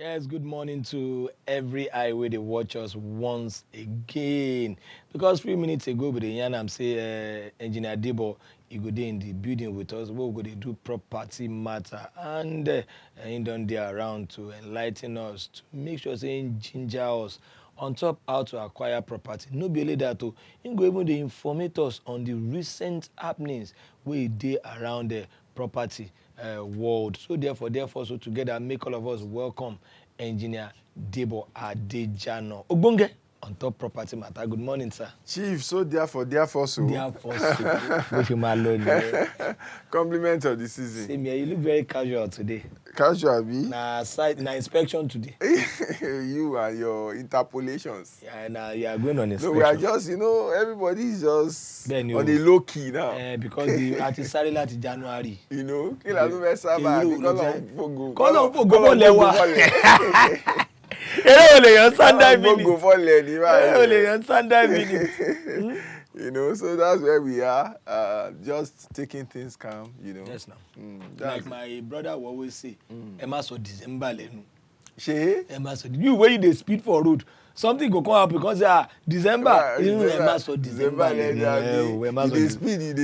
Yes, good morning to every eye where they watch us once again. Because 3 minutes ago, with the yarn, I'm saying Engineer Debo, he go there in the building with us. We're going to do Property Matter, and he done there around to enlighten us, to make sure saying ginger us on top how to acquire property. No be only that, he go even dey informate us on the recent happenings wey dey around the property world. So therefore, so together make all of us welcome Engineer Debo Adejana. Ogbonge on top Property Matter. Good morning, sir. Chief, so therefore so. With him alone. Compliment of the season. Same here. You look very casual today. Casual, be? Na inspection today. You and your interpolations. Yeah, you are going on inspection. No, we are just, everybody is just on a low key now. Because the artist started last January. Kí la ló fẹ́ sábà ní kọ́lọ̀ fògo lẹ́wà. Eré ò lè yan standard minute. Fògo fọ́lẹ̀ ní báyìí. Eré ò lè yan standard minute. So that's where we are, just taking things calm, Yes, now. Like my brother will always say, Emma so December lenu. She? Emma so you where you dey speed for road. Something go come out because December. Emma so December lenu. You dey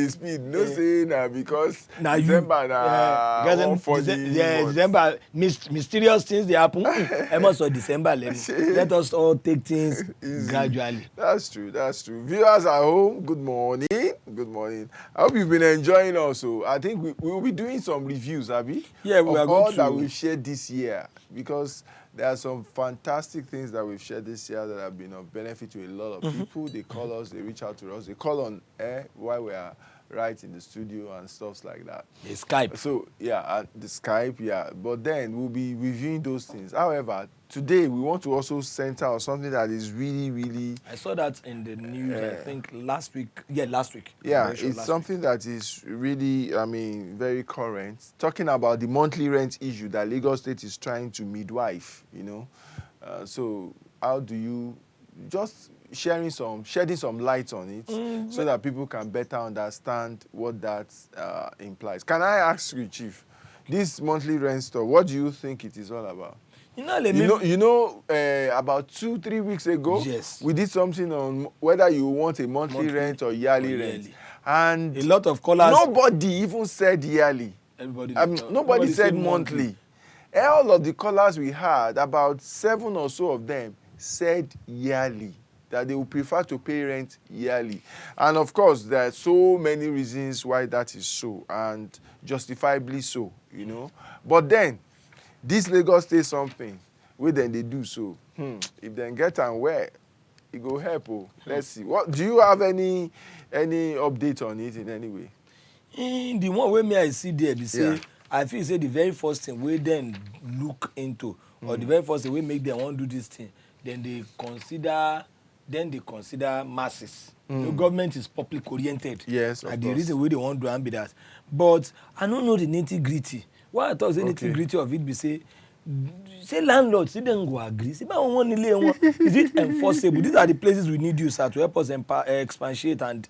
speed. No say na because December na 140. Yeah, December mysterious things dey happen. Emma so December lenu. Let us all take things gradually. That's true. Viewers at home, good morning. Good morning. I hope you've been enjoying also. I think we will be doing some reviews, Abi. Yeah, we are going to. All that we've shared this year, because there are some fantastic things that we've shared this year that have been of benefit to a lot of people. They call us, they reach out to us, they call on air while we are right in the studio and stuff like that. The Skype. So, the Skype, But then we'll be reviewing those things. However, today we want to also center on something that is really, really... I saw that in the news, I think, last week. Yeah, last week. Yeah, it's something that is really, very current. Talking about the monthly rent issue that Lagos State is trying to midwife, So how do you... Just shedding some light on it so that people can better understand what that implies. Can I ask you, Chief, this monthly rent stuff, what do you think it is all about? About 2-3 weeks ago, yes, we did something on whether you want a monthly rent or yearly rent. And a lot of callers. Nobody even said yearly. Nobody said monthly. All of the callers we had, about 7 or so of them, said yearly, that they would prefer to pay rent yearly. And of course, there are so many reasons why that is so, and justifiably so, But then, this Lagos State something, where then they do so. If they get and where, it go help. Let's see. What do you have any update on it in any way? The one way me I see there, they say, I feel say the very first thing we then look into, or the very first thing we make them want to do this thing, then they consider masses. The government is public oriented. Yes, and the reason why they want to be that. But I don't know the nitty-gritty. What I thought the nitty-gritty of it be say landlords, they don't go agree. Is it enforceable? These are the places we need you, sir, to help us expatiate and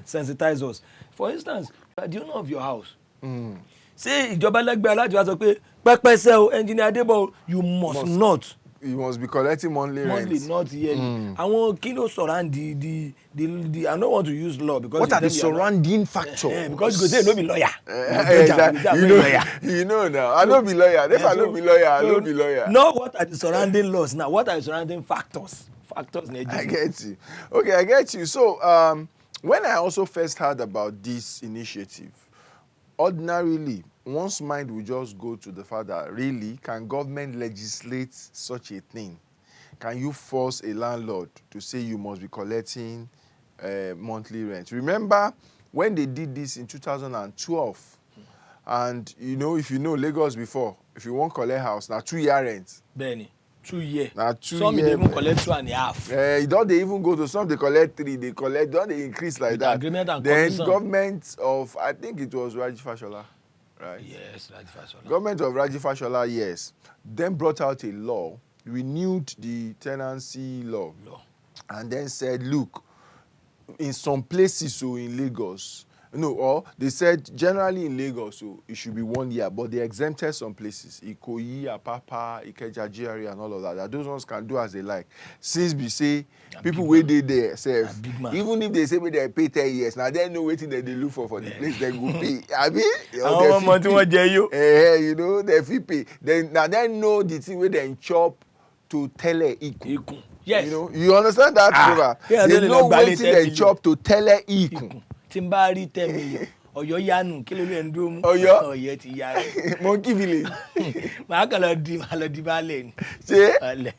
sensitize us. For instance, do you know of your house? Say, ìjọba lẹ́gbẹ̀ẹ́ alájọ sọ pé pẹ́pẹ́sẹ́ o, Engineer Debo, you must be collecting monthly rent. Monthly, not yearly. Àwọn kilo surround the I don't want to use law because what are the surrounding factors? Because you go say no be lawyer. Now. I don't be lawyer. If I don't be lawyer, I don't be lawyer. No, what are the surrounding laws now? What are the surrounding factors? I get you. Okay, I get you. So, when I also first heard about this initiative, ordinarily, one's mind will just go to the fact that really, can government legislate such a thing? Can you force a landlord to say you must be collecting monthly rent? Remember when they did this in 2012, and if you know Lagos before, if you want collect house, now 2-year rent. Benny. 2 years. Now 2 some years. Some even collect 2.5. Don't they even go to some? They collect 3. They collect. Don't they increase like that? Agreement and then government of I think it was Raji Fashola, right? Yes, Raji Fashola. Government of Raji Fashola, yes. Then brought out a law, renewed the tenancy law, and then said, look, in some places, so in Lagos, No, or they said generally in Lagos, so it should be 1 year, but they exempted some places, Ikoyi, Apapa, Ikeja, GRA, and all of that. That those ones can do as they like. Since we say people wait there, even if they say they pay 10 years, now they know waiting that they look for the place they go pay. I mean, you know, they fee pay. Then now they know the thing where they chop to tele ikun. Yes. You know, you understand that, Trevor? Yeah, they know waiting they chop to tele ikun. Timbari 10 million. Ọ̀yọ́ yanu kí ló lè ń dúró mú. Ọ̀yọ́ ti ya rẹ̀. Monkey village. Màá kàn lọ di baálẹ̀ ni. Ṣé ẹ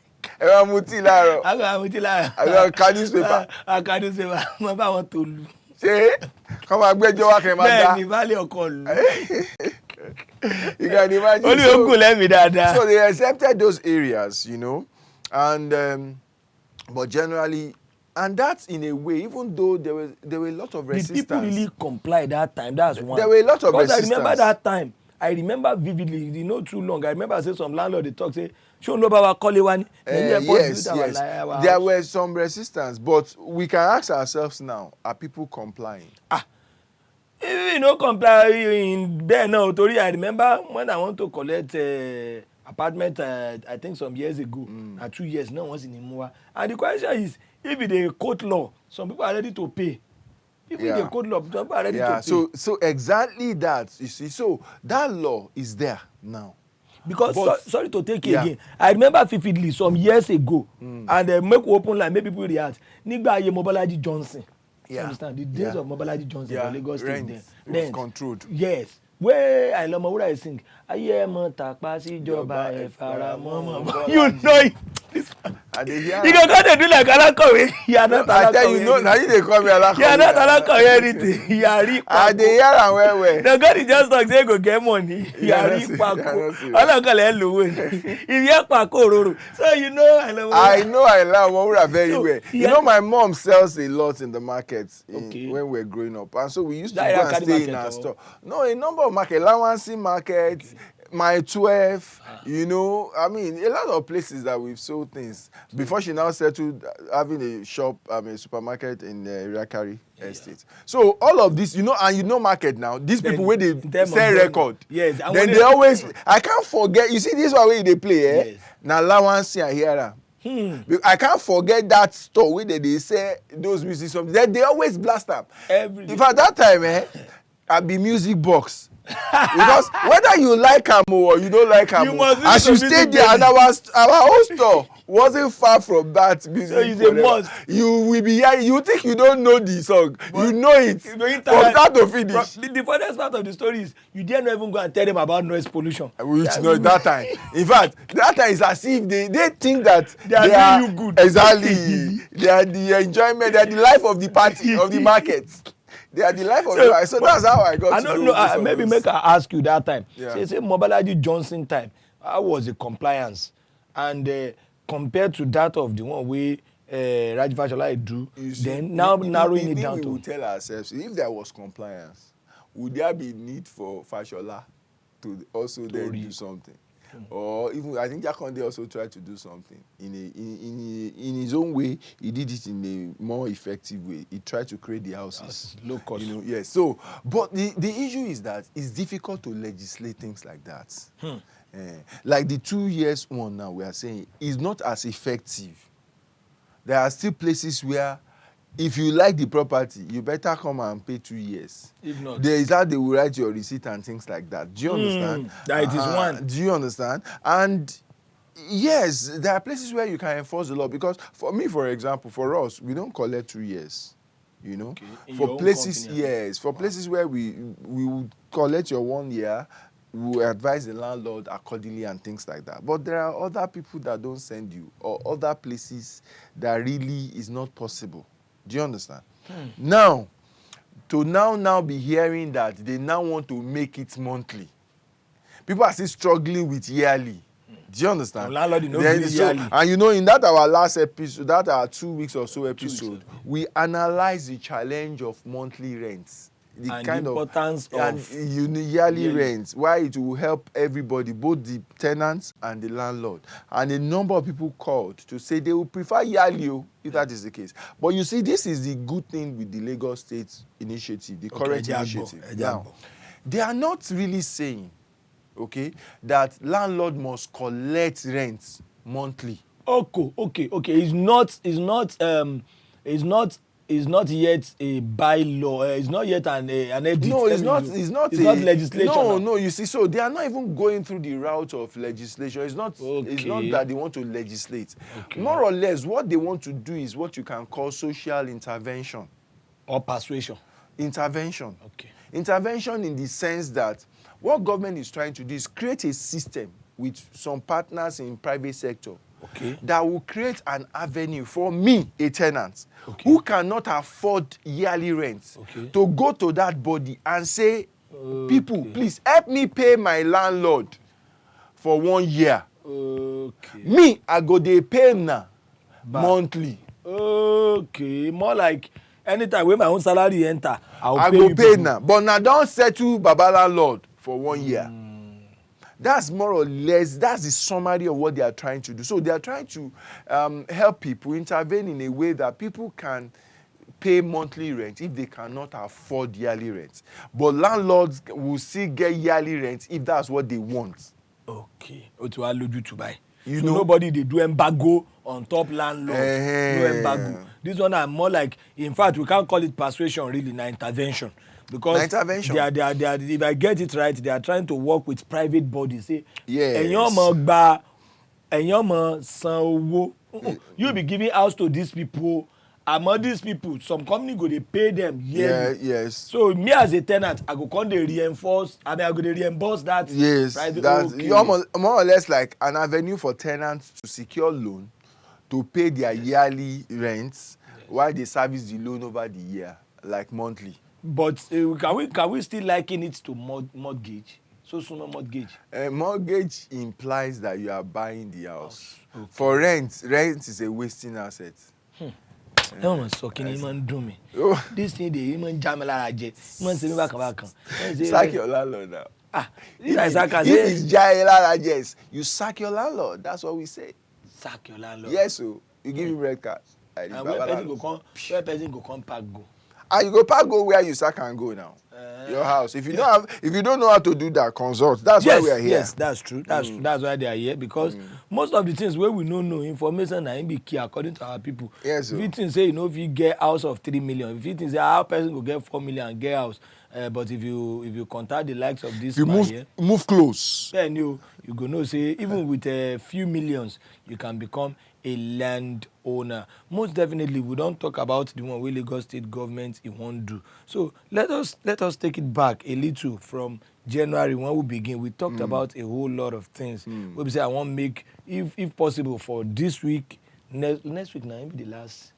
máa mutí láàárọ̀? A máa mutí láàárọ̀. A ka newspaper. A ka newspaper. Mo bá wọn tó lu. Ṣé kọ́ máa gbẹ́jọ́ wá kẹ́ máa dá? Bẹ́ẹ̀ni baálẹ̀ ọkọ lu. You can imagine. Olú ògùn lẹ́mìí dáadáa. So they accepted those areas, you know, and but generally. And that's in a way, even though there were a lot of resistance. Did people really comply that time? That's one. There were a lot of resistance. I remember that time. I remember vividly. You know, too long. I remember say some landlord they talk say, "Show no baba call one." Yes. There were some resistance, but we can ask ourselves now: are people complying? If you no comply in there now, Tori, I remember when I want to collect apartment. I think some years ago, 2 years now, once in Imua, and the question is. If it's a court law, some people are ready to pay. If it's a court law, some people are ready to pay. So exactly that, you see. So that law is there now. Because, sorry to take it again, I remember vividly some years ago, and make open line, make people react. Nigba ye Mobalaji Johnson. You understand? The days of Mobalaji Johnson in Lagos State there. It was controlled. Yes. Where I love my word I sing. Ayé mo tàpá síjọba ẹ fara mọ́. You know it. You can go do like Alakowe. You are not Alakowe. I tell you, no, now you dey call me Alakowe. You are not Alakowe anything. You are rich. I dey hear am well. The God is just talk say go get money. You are rich pako. Olokole lowo. If you pako ororo. So you know I love. I know Omowura very well. You know my mom sells a lot in the market when we were growing up, and so we used to go and stay in our store. No, a number of market, Lawansi market. My 12, you know, I mean, a lot of places that we've sold things. Before she now settled having a shop, a supermarket in Riakari Estate. So all of this, you know, and you know market now, these people where they sell record. Yes. Then they always, I can't forget, you see this one where they play, eh? Yes. Now Lawansi and Hiera. I can't forget that store where they say those music songs. They always blast them. In fact, that time, I be music box. Because whether you like am or you don't like am, as you stay there, and our own store wasn't far from that music. So it's a must. You will be hearing. You think you don't know the song, but you know it from start to finish. The funniest part of the story is you dare not even go and tell them about noise pollution. Which no, that time. In fact, that time is as if they think that they are doing you good. Exactly. They are the enjoyment. They are the life of the party of the market. They are the life of the life. So that's how I got to know. I don't know. Maybe make I ask you that time. Say Mobalaji Johnson time. How was the compliance? And compared to that of the one we Raji Fashola do, then now narrowing it down to. We will tell ourselves if there was compliance, would there be need for Fashola to also then do something? Or even I think Jakonde also tried to do something in his own way. He did it in a more effective way. He tried to create the houses, low cost. You know, yes. So, but the issue is that it's difficult to legislate things like that. Like the 2 years one now we are saying is not as effective. There are still places where if you like the property, you better come and pay 2 years. If not, there is how they will write your receipt and things like that. Do you understand? That it is one. Do you understand? And yes, there are places where you can enforce the law because for me, for example, for us, we don't collect 2 years. You know, for places, yes, for places where we would collect your 1 year. We will advise the landlord accordingly and things like that. But there are other people that don't send you or other places that really is not possible. Do you understand? Now, to now be hearing that they now want to make it monthly. People are still struggling with yearly. Do you understand? And you know, in that our last episode, that our 2 weeks or so episode, we analyze the challenge of monthly rents. and kind the importance of yearly rent, why it will help everybody, both the tenants and the landlord. And a number of people called to say they will prefer yearly if that is the case. But you see, this is the good thing with the Lagos State initiative, the current initiative. Now, they are not really saying, that landlord must collect rent monthly. Okay. It's not yet a bylaw. It's not yet an edit. No, it's not legislation. No. You see, so they are not even going through the route of legislation. It's not that they want to legislate. More or less, what they want to do is what you can call social intervention or persuasion. Intervention. Intervention in the sense that what government is trying to do is create a system with some partners in private sector that will create an avenue for me, a tenant, who cannot afford yearly rent, to go to that body and say, people, please help me pay my landlord for 1 year. Me, I go dey pay now monthly. More like anytime when my own salary enter, I go pay now. But now don't settle Baba landlord for 1 year. That's more or less, that's the summary of what they are trying to do. So they are trying to help people intervene in a way that people can pay monthly rent if they cannot afford yearly rent. But landlords will still get yearly rent if that's what they want. To allow you to buy. Nobody they do embargo on top landlord. No embargo. This one are more like, in fact, we can't call it persuasion really, na intervention. Because they are, if I get it right, they are trying to work with private bodies. Say, you'll be giving house to these people. Among these people, some company go they pay them yearly. So me as a tenant, I go come they reinforce. I go they reimburse that. That's more or less like an avenue for tenants to secure loan, to pay their yearly rents while they service the loan over the year, like monthly. But can we still liken it to mortgage? So sooner mortgage. Mortgage implies that you are buying the house. For rent is a wasting asset. That one sucking even do me. This thing they even jam la jet. Even say me back. Sack your landlord now. If it's jai you sack your landlord. That's what we say. Sack your landlord. Yes, so you give him red card. And where person go come pack go. And you go pack go where you sack and go now. Your house. If you don't know how to do that, consult. That's why we are here. Yes, that's true. That's true. That's why they are here, because most of the things where we don't know information na be key according to our people. Yes. If you think say if you get house of 3 million, if you think say how person will get 4 million and get house, but if you contact the likes of this man here, move close. Then you go know say even with a few millions you can become a land owner. Most definitely, we don't talk about the one where Lagos State government it won't do. So let us take it back a little from January when we begin. We talked about a whole lot of things. We say I want to make, if possible, for this week, next week now, maybe the last.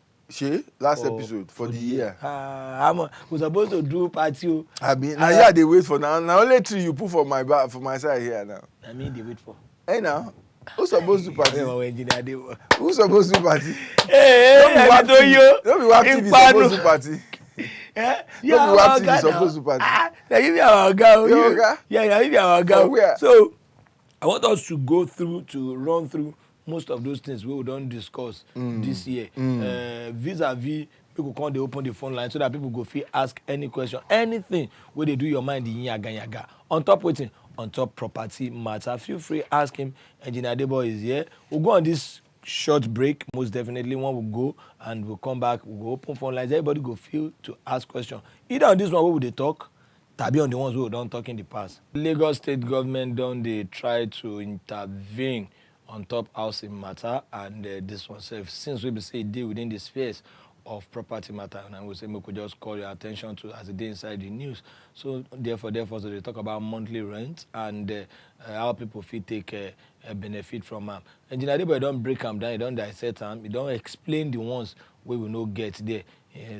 Last episode for the year. We're supposed to do party. Now they wait for now. Now only 3 you put for my side here now. I mean they wait for. Hey now. Who's supposed to party? Who's supposed to party? Don't be what TV supposed to party. Don't be what TV supposed to party. Give me our guy. Yeah, give me our guy. So I want us to run through most of those things we don't discuss this year. Vis-a-vis, people come they open the phone line so that people go feel ask any question, anything where they do your mind in yaga. On top waiting. On top property matter, feel free ask him. Engineer Debo is here. We'll go on this short break. Most definitely one will go and we'll come back. We'll go open phone lines. Everybody go feel to ask questions. Either on this one where would they talk, tabi on the ones who don't talk in the past. Lagos State government they try to intervene on top housing matter, and this one since we say deal within the space of property matter, and I will say we could just call your attention to as a day inside the news. So therefore so they talk about monthly rent and how people feel take a benefit from them. Engineer Debo don't break them down, he don't dissect them, he don't explain the ones we will not get there.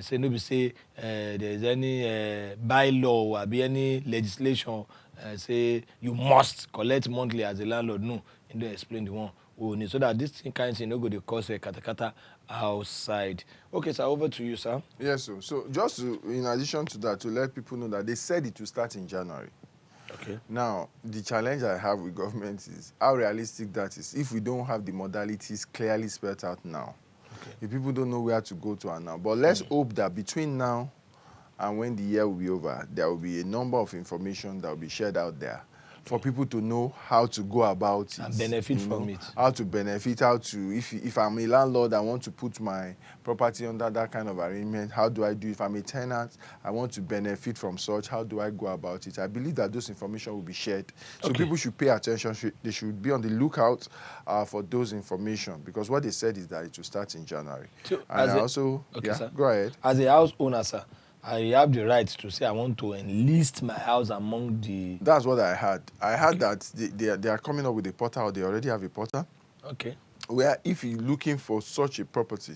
Say nobody say there's any bylaw or be any legislation say you must collect monthly as a landlord. No, he don't explain the one only, so that this kind of thing no go dey cause a kata outside. Okay, sir, over to you, sir. Yes, sir. So just to, in addition to that, to let people know that they said it will start in January. Okay. Now, the challenge I have with government is how realistic that is if we don't have the modalities clearly spelled out now. Okay. If people don't know where to go to and now. But let's hope that between now and when the year will be over, there will be a number of information that will be shared out there for people to know how to go about it. And benefit from it. How to benefit, how to, if I'm a landlord, I want to put my property under that kind of arrangement, how do I do it? If I'm a tenant, I want to benefit from such, how do I go about it? I believe that those information will be shared. So people should pay attention. They should be on the lookout for those information, because what they said is that it will start in January. So sir, go ahead. As a house owner, sir, I have the right to say I want to enlist my house among the... That's what I heard. I heard that they are coming up with a portal, or they already have a portal. Okay. Where if you're looking for such a property,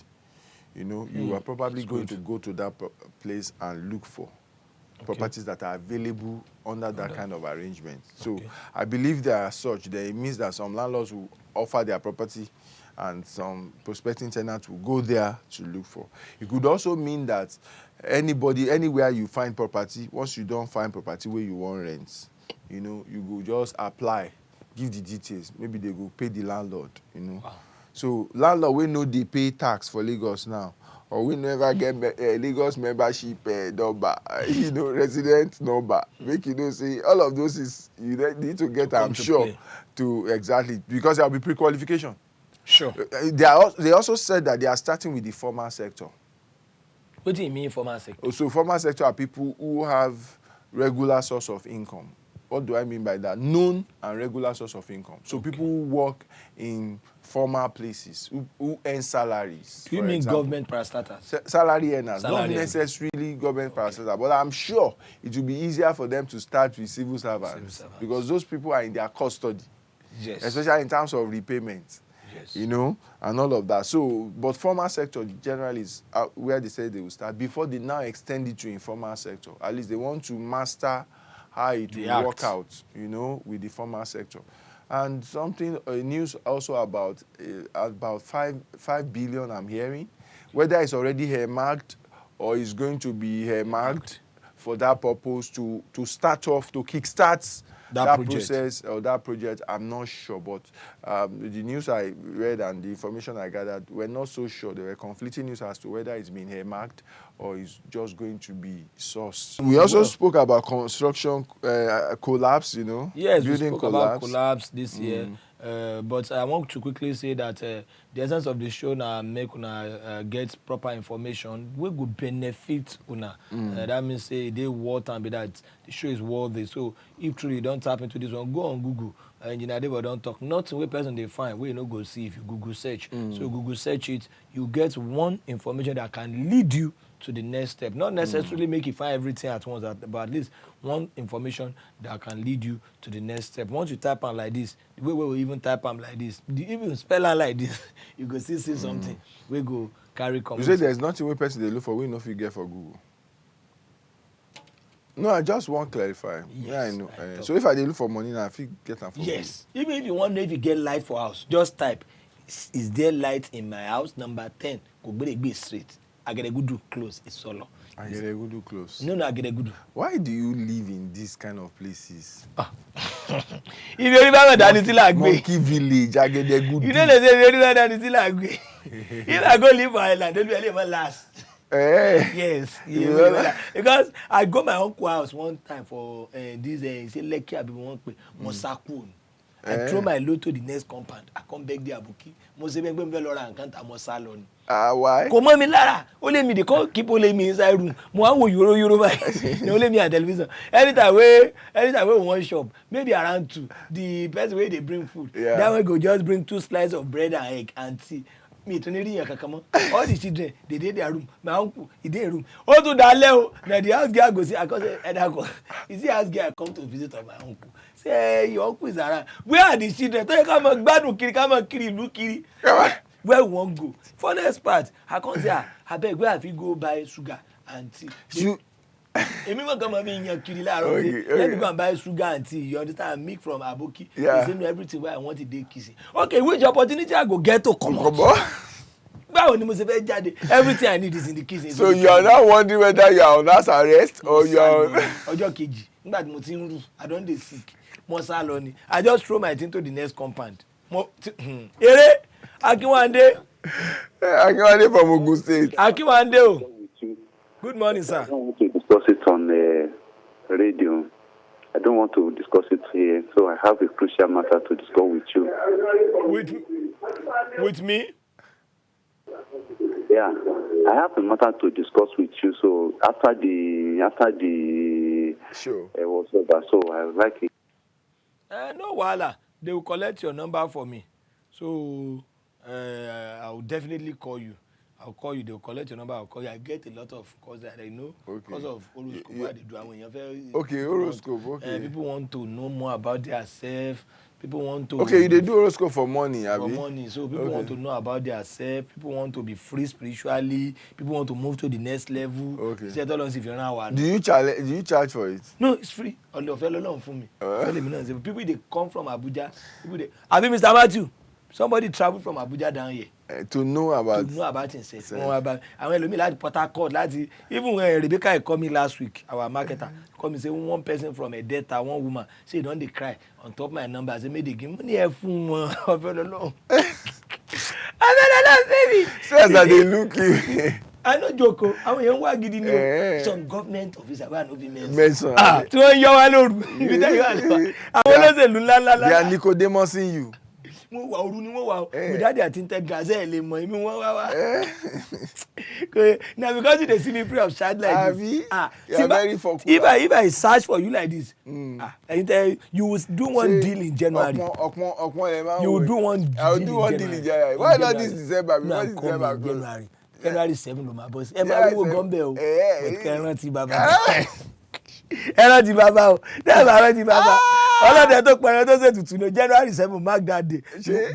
you are probably going to go to that place and look for properties that are available under that kind of arrangement. So I believe there are such. It means that some landlords will offer their property and some prospecting tenants will go there to look for. It could also mean that anywhere you find property, once you don't find property where you want rent, you go just apply, give the details. Maybe they go pay the landlord, Wow. So landlord, we know they pay tax for Lagos now, or we never get Lagos membership number, resident number. Make say all of those is you need to get. I'm sure to exactly, because there will be pre-qualification. Sure. They also said that they are starting with the formal sector. What do you mean formal sector? So formal sector are people who have regular source of income. What do I mean by that? Known and regular source of income. So people who work in formal places, who earn salaries. Do you mean government parastatals? Salary earners, not necessarily government parastatals, but I'm sure it will be easier for them to start with civil servants. Because those people are in their custody, especially in terms of repayment. Yes. And all of that. So, but formal sector generally is where they say they will start before they now extend it to informal sector. At least they want to master how it will work out, with the formal sector. And news also about 5 billion I'm hearing, whether it's already earmarked or is going to be earmarked for that purpose to start off, to kickstart that process or that project. I'm not sure, but the news I read and the information I gathered were not so sure. There were conflicting news as to whether it's been earmarked or it's just going to be sourced. We also spoke about construction collapse, Yes, building we spoke about collapse this year. But I want to quickly say that the essence of the show now make una get proper information. We go benefit una. That means say they worth and be that the show is worthy. So if truly you don't tap into this one, go on Google. Engineer Debo don't talk. Nothing where person they find where you no go see if you Google search. So Google search it, you get one information that can lead you to the next step. Not necessarily make you find everything at once, but at least one information that can lead you to the next step. Once you type on like this, the way we even type on like this, even spell out like this, you go see something. We go carry comment. You say there's nothing where person they look for, we know if you get for Google. No, I just want to clarify. Yes, I know. So if I look for money now, I feel get them for yes. Google. Even if you want to know if you get light for house, just type, is there light in my house? Number 10, go be straight. Ageregudu close is solo. Ageregudu close. No, Ageregudu. Why do you live in these kind of places? If you remember that it's like Monkey Village, Ageregudu. You know they say you remember that it's like if I go live for Island, don't really ever last. Yes, because I go my uncle house one time for this say Lekki abi won pe mo saku. I throw my load to the next compound. I come back there abuki. Mo se be gbe lo ra nkan ta mo sa lo ni. Why? Kò mọ́ mi lára. Only me they call keep only me inside room. Mo wa wo Euro báyìí. Only me on television. Anytime we one shop, maybe around 2, the person wey dey bring food. That one go just bring 2 slices of bread and egg and tea. Me to need yan kankan mo. All the children they dey their room. My uncle he dey room. O tún dalẹ́ o. Na the house girl go see. I come say Edako. You see house girl come to visit of my uncle. Say your uncle is around. Where are the children? Tell you come gbadun kiri, come kiri ìlú kiri. Where we wan go? For next part, I come say, I beg where have you go buy sugar and tea. Èmi mo come be yan kiri láàárọ̀ say let me go and buy sugar and tea. You understand? Milk from Aboki. Yeah. They say no everything where I want it dey kissing. Okay, which opportunity I go get to come out? Báwo ni mo ṣe fẹ́ jáde? Everything I need is in the kitchen. So you are now wondering whether you are on house arrest or you are on. Ọjọ́ kejì nígbà tí mo ti ń rù I don dey sick mo sá lọ ni I just throw my thing to the next compound eré Akinwande From Ogun State. Akinwande o good morning sir. I don't want to discuss it on radio. I don't want to discuss it here, so I have a crucial matter to discuss with you. With me? Yeah, I have a matter to discuss with you. So after the sure was over, so I would like it. No wahala. They will collect your number for me. So I will definitely call you. I'll call you. They will collect your number. I'll call you. I get a lot of calls that I know because of horoscope. Yeah. They do. Okay, horoscope. Okay. People want to know more about themselves. People want to. Okay, they do horoscope for money, for money. So people want to know about themselves. People want to be free spiritually. People want to move to the next level. Okay. If you're not do you charge for it? No, it's free. On the fellow loan for me. People they come from Abuja. I mean, Mr. Matthew. Somebody traveled from Abuja down here. To know about himself. Àwọn ẹlòmíì láti Port Harcourt láti even when Rebecca called me last week, our marketer called me say one person from a Delta, one woman say don dey cry on top my number. I say make they give money fún wọn. Ọ̀fẹ́lọ́lọ́ baby. Says that they look you. I no joke o. Àwọn èèyàn wá gidi ni o. Some government officer wey I no fit mention. Tí wọ́n yọ wá lóru. Ibi tẹ́ yọ àlọ́. Àwọn olóṣèlú ńláńlá. They are Nicodemus in you. Wọ́n wà òru ni wọ́n wà o without their tinted gazelle lè mọ èmi wọ́n wá wá. Na because you dey see me free of charge like this. You are very focused. If I search for you like this, you will do one deal in January. You will do one deal in January. Why not this December? Because December goes. January 7 ló máa bọ́ sí. Ẹ máa wúwo gọ́ńbẹ́ o. Kẹran ti bàbá. Ẹran ti bàbá o. Ẹran ti bàbá. Ọlọ́dẹ tó pẹ̀rẹ̀ tó ṣe tutù ní January 7 mark that day.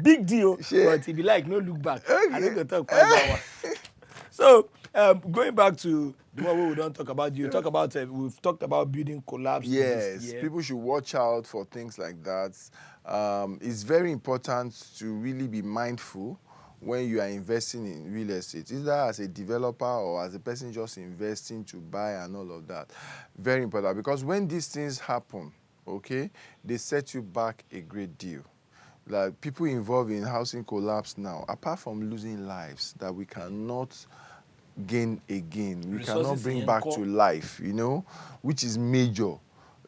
Big deal. But if you like, no look back. I don't go talk about that one. So going back to the one we don't talk about, we've talked about building collapse. Yes, people should watch out for things like that. It's very important to really be mindful when you are investing in real estate, either as a developer or as a person just investing to buy and all of that. Very important, because when these things happen, okay, they set you back a great deal. Like people involved in housing collapse now, apart from losing lives that we cannot gain again, we cannot bring back to life, you know, which is major.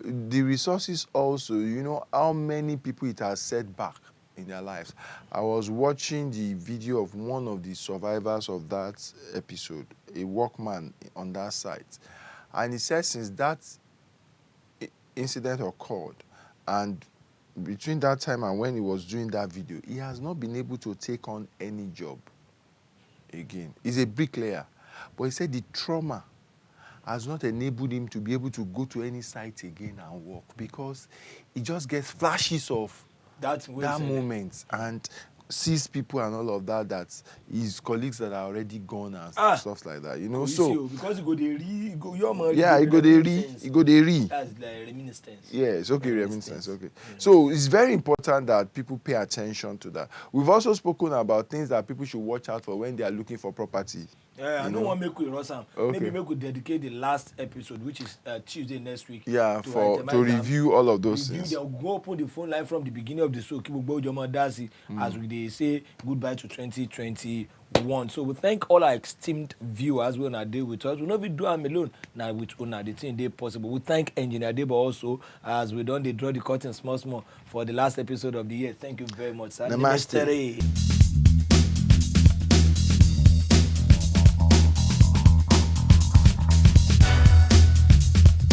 The resources also, you know, how many people it has set back in their lives. I was watching the video of one of the survivors of that episode, a workman on that site, and he said since that incident occurred, and between that time and when he was doing that video, he has not been able to take on any job again. He's a bricklayer, but he said the trauma has not enabled him to be able to go to any site again and work, because he just gets flashes of that moment and sees people and all of that, that his colleagues that are already gone and stuff like that, you know. So because you go dey read, you go dey read. That's like reminiscence. Yes, okay, reminiscence. Okay. Yeah. So it's very important that people pay attention to that. We've also spoken about things that people should watch out for when they are looking for property. Yeah, I don't want to make we rush am. Okay. Maybe we dedicate the last episode, which is Tuesday next week. Yeah, to review all of those things. They'll go open the phone line from the beginning of the show. As we say goodbye to 2021. So we thank all our esteemed viewers who are there with us. We know we do them alone. Now with Una, the thing they possible. We thank Engineer Debo also, as we done they draw the curtain small for the last episode of the year. Thank you very much, sir. Namaste.